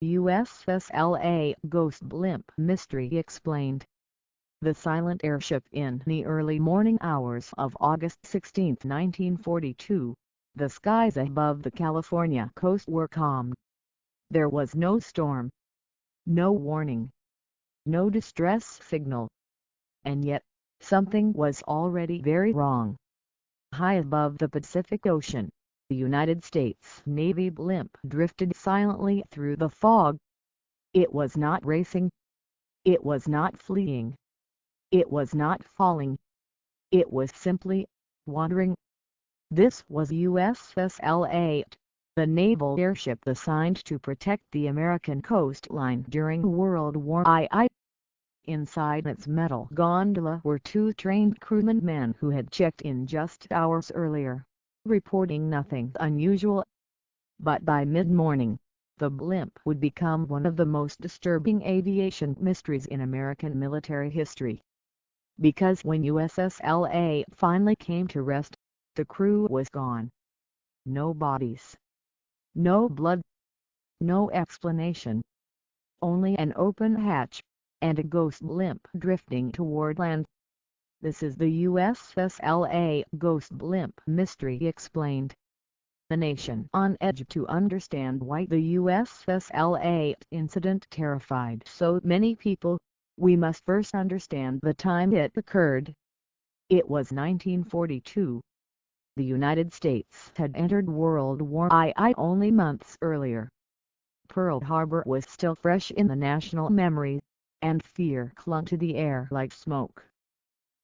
USS L-8 Ghost Blimp Mystery Explained. The silent airship in the early morning hours of August 16, 1942, the skies above the California coast were calm. There was no storm, no warning, no distress signal. And yet, something was already very wrong. High above the Pacific Ocean, the United States Navy blimp drifted silently through the fog. It was not racing. It was not fleeing. It was not falling. It was simply wandering. This was USS L-8, the naval airship assigned to protect the American coastline during World War II. Inside its metal gondola were two trained crewmen, men who had checked in just hours earlier, reporting nothing unusual. But by mid-morning, the blimp would become one of the most disturbing aviation mysteries in American military history. Because when USS L-8 finally came to rest, the crew was gone. No bodies. No blood. No explanation. Only an open hatch, and a ghost blimp drifting toward land. This is the USS L-8 Ghost Blimp Mystery Explained. The nation on edge to understand why the USS L-8 incident terrified so many people. We must first understand the time it occurred. It was 1942. The United States had entered World War II only months earlier. Pearl Harbor was still fresh in the national memory, and fear clung to the air like smoke.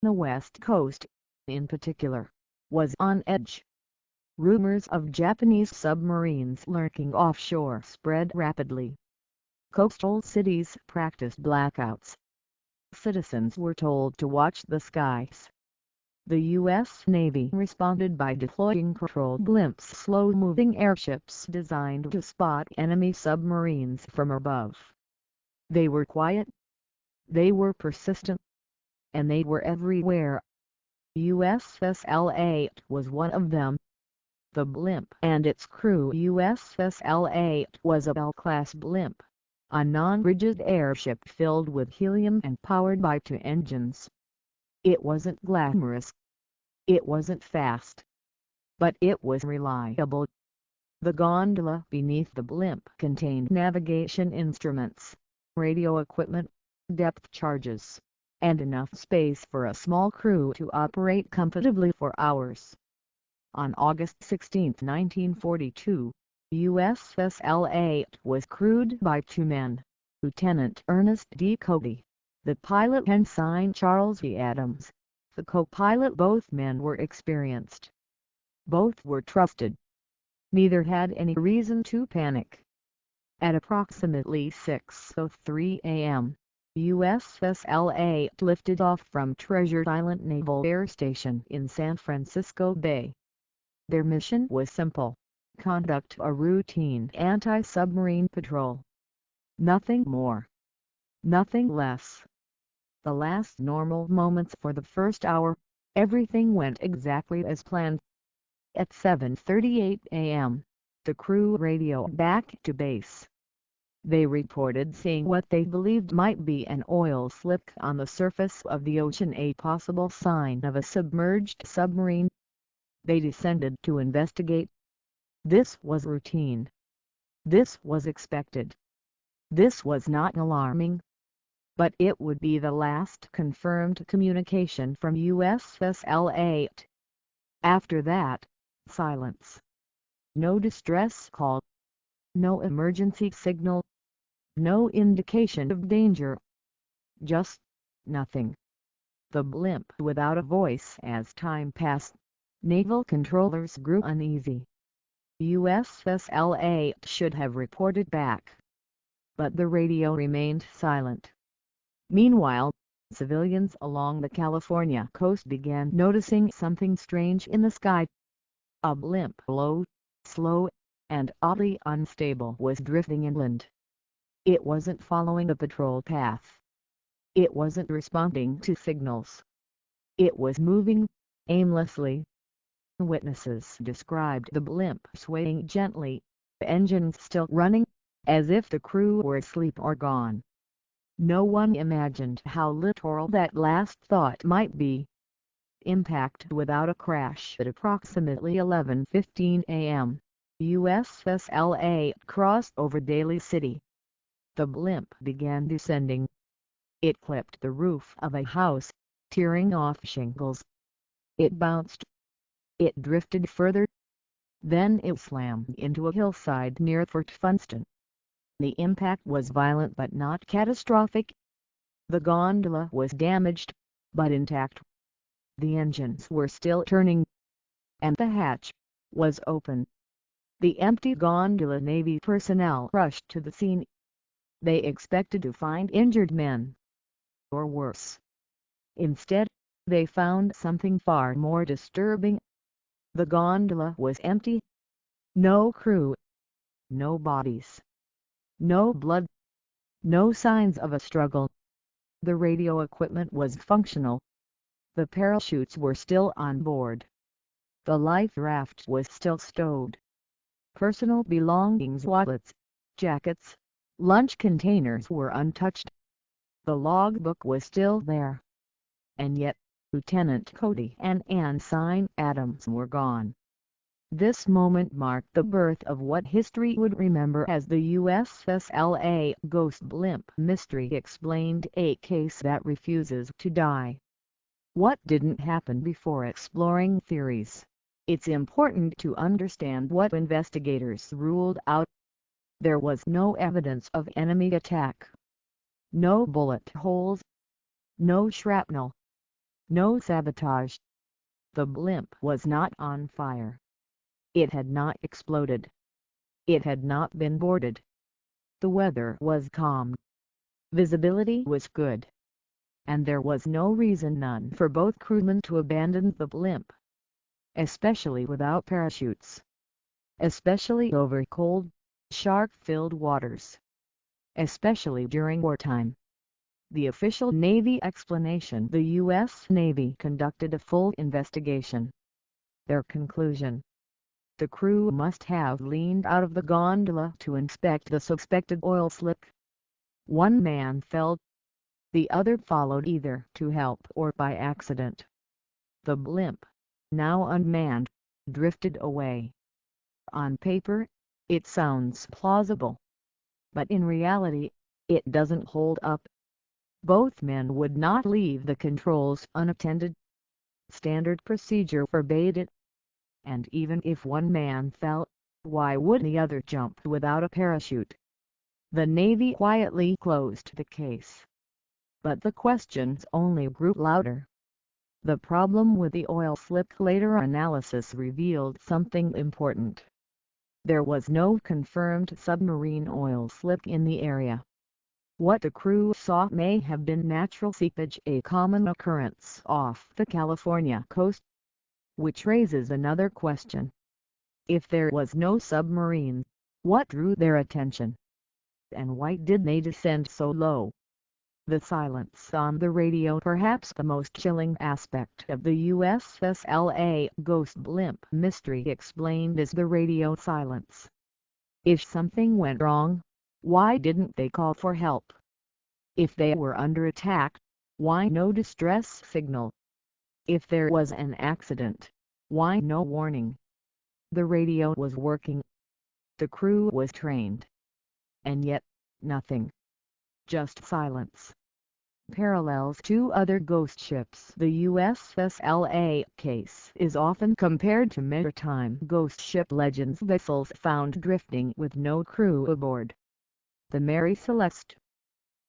The West Coast, in particular, was on edge. Rumors of Japanese submarines lurking offshore spread rapidly. Coastal cities practiced blackouts. Citizens were told to watch the skies. The U.S. Navy responded by deploying patrol blimps, slow-moving airships designed to spot enemy submarines from above. They were quiet. They were persistent. And they were everywhere. USS L-8 was one of them. The blimp and its crew. USS L-8 was a Bell-class blimp, a non-rigid airship filled with helium and powered by two engines. It wasn't glamorous. It wasn't fast. But it was reliable. The gondola beneath the blimp contained navigation instruments, radio equipment, depth charges, and enough space for a small crew to operate comfortably for hours. On August 16, 1942, USS L-8 was crewed by two men, Lieutenant Ernest D. Cody, the pilot, Ensign Charles E. Adams, the co-pilot. Both men were experienced. Both were trusted. Neither had any reason to panic. At approximately 6:03 a.m., USS L-8 lifted off from Treasure Island Naval Air Station in San Francisco Bay. Their mission was simple: conduct a routine anti-submarine patrol. Nothing more. Nothing less. The last normal moments for the first hour, everything went exactly as planned. At 7:38 a.m., the crew radioed back to base. They reported seeing what they believed might be an oil slick on the surface of the ocean, a possible sign of a submerged submarine. They descended to investigate. This was routine. This was expected. This was not alarming. But it would be the last confirmed communication from USS L-8. After that, silence. No distress call. No emergency signal. No indication of danger. Just nothing. The blimp without a voice. As time passed, naval controllers grew uneasy. USS L-8 should have reported back. But the radio remained silent. Meanwhile, civilians along the California coast began noticing something strange in the sky. A blimp, low, slow, and oddly unstable, was drifting inland. It wasn't following a patrol path. It wasn't responding to signals. It was moving aimlessly. Witnesses described the blimp swaying gently, engines still running, as if the crew were asleep or gone. No one imagined how literal that last thought might be. Impact without a crash at approximately 11:15 a.m. USS L-8 crossed over Daly City. The blimp began descending. It clipped the roof of a house, tearing off shingles. It bounced. It drifted further. Then it slammed into a hillside near Fort Funston. The impact was violent but not catastrophic. The gondola was damaged, but intact. The engines were still turning, and the hatch was open. The empty gondola Navy personnel rushed to the scene. They expected to find injured men, or worse. Instead, they found something far more disturbing. The gondola was empty. No crew. No bodies. No blood. No signs of a struggle. The radio equipment was functional. The parachutes were still on board. The life raft was still stowed. Personal belongings, wallets, jackets, lunch containers were untouched. The logbook was still there. And yet, Lieutenant Cody and Ensign Adams were gone. This moment marked the birth of what history would remember as the USS L-8 Ghost Blimp Mystery Explained, a case that refuses to die. What didn't happen? Before exploring theories, it's important to understand what investigators ruled out. There was no evidence of enemy attack. No bullet holes. No shrapnel. No sabotage. The blimp was not on fire. It had not exploded. It had not been boarded. The weather was calm. Visibility was good. And there was no reason, none, for both crewmen to abandon the blimp. Especially without parachutes. Especially over cold, shark-filled waters. Especially during wartime. The official Navy explanation: the U.S. Navy conducted a full investigation. Their conclusion: the crew must have leaned out of the gondola to inspect the suspected oil slick. One man fell. The other followed, either to help or by accident. The blimp, now unmanned, drifted away. On paper, it sounds plausible. But in reality, it doesn't hold up. Both men would not leave the controls unattended. Standard procedure forbade it. And even if one man fell, why would the other jump without a parachute? The Navy quietly closed the case. But the questions only grew louder. The problem with the oil slick: later analysis revealed something important. There was no confirmed submarine oil slick in the area. What the crew saw may have been natural seepage, a common occurrence off the California coast. Which raises another question. If there was no submarine, what drew their attention? And why did they descend so low? The silence on the radio, perhaps the most chilling aspect of the USS L-8 Ghost Blimp Mystery Explained, is the radio silence. If something went wrong, why didn't they call for help? If they were under attack, why no distress signal? If there was an accident, why no warning? The radio was working. The crew was trained. And yet, nothing. Just silence. Parallels to other ghost ships, the USS L-8 case is often compared to maritime ghost ship legends: vessels found drifting with no crew aboard. The Mary Celeste.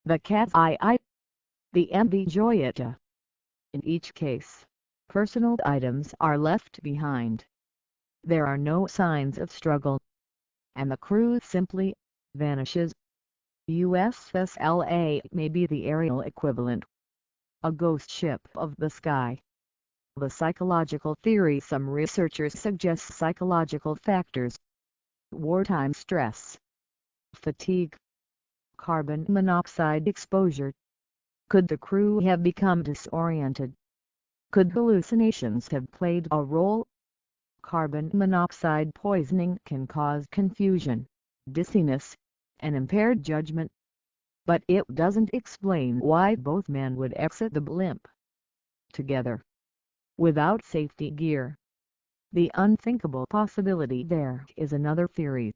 The Cat's Eye. The MV Joyetta. In each case, personal items are left behind. There are no signs of struggle. And the crew simply vanishes. USS L-8 may be the aerial equivalent. A ghost ship of the sky. The psychological theory: some researchers suggest psychological factors. Wartime stress. Fatigue. Carbon monoxide exposure. Could the crew have become disoriented? Could hallucinations have played a role? Carbon monoxide poisoning can cause confusion, dizziness, and impaired judgment. But it doesn't explain why both men would exit the blimp together, without safety gear. The unthinkable possibility there is another theory,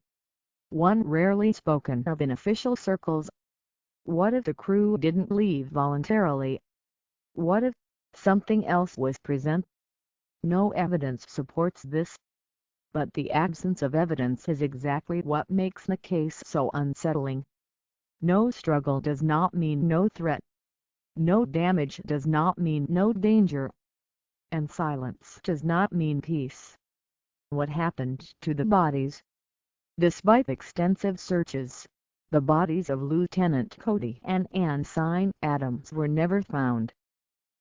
one rarely spoken of in official circles. What if the crew didn't leave voluntarily? What if something else was present? No evidence supports this, but the absence of evidence is exactly what makes the case so unsettling. No struggle does not mean no threat. No damage does not mean no danger. And silence does not mean peace. What happened to the bodies? Despite extensive searches, the bodies of Lieutenant Cody and Ensign Adams were never found.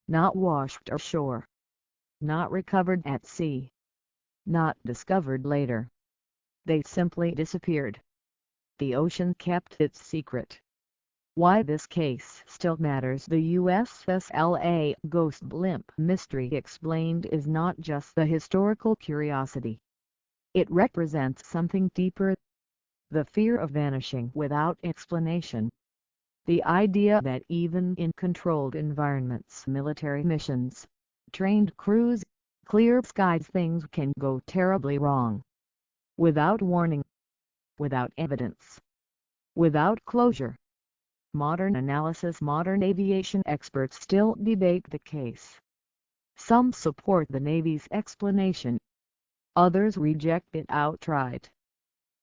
Not washed ashore. Not recovered at sea. Not discovered later. They simply disappeared. The ocean kept its secret. Why this case still matters. The USS L-8 ghost blimp mystery explained is not just a historical curiosity. It represents something deeper. The fear of vanishing without explanation. The idea that even in controlled environments, military missions, trained crews, clear skies, things can go terribly wrong. Without warning. Without evidence. Without closure. Modern analysis. Modern aviation experts still debate the case. Some support the Navy's explanation. Others reject it outright.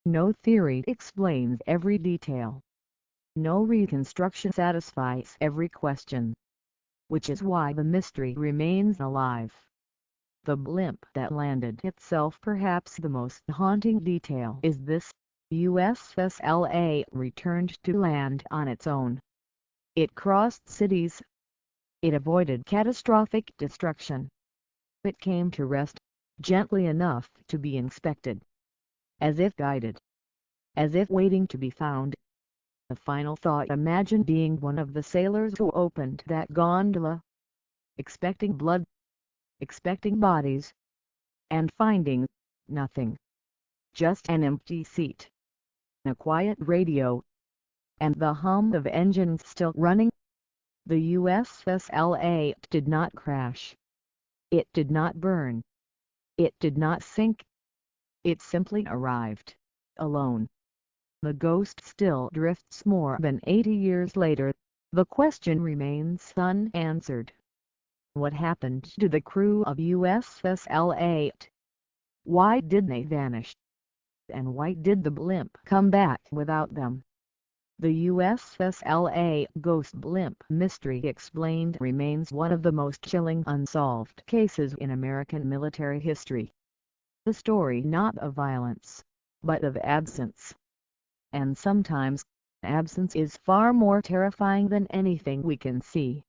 No theory explains every detail. No reconstruction satisfies every question. Which is why the mystery remains alive. The blimp that landed itself. Perhaps the most haunting detail is this: USS L-8 returned to land on its own. It crossed cities. It avoided catastrophic destruction. It came to rest, gently enough to be inspected. As if guided. As if waiting to be found. A final thought: imagine being one of the sailors who opened that gondola, expecting blood, expecting bodies, and finding nothing. Just an empty seat, a quiet radio, and the hum of engines still running. The USS L-8 did not crash. It did not burn. It did not sink. It simply arrived, alone. The ghost still drifts more than 80 years later. The question remains unanswered. What happened to the crew of USS L-8? Why did they vanish? And why did the blimp come back without them? The USS L-8 ghost blimp mystery explained remains one of the most chilling unsolved cases in American military history. The story not of violence, but of absence. And sometimes, absence is far more terrifying than anything we can see.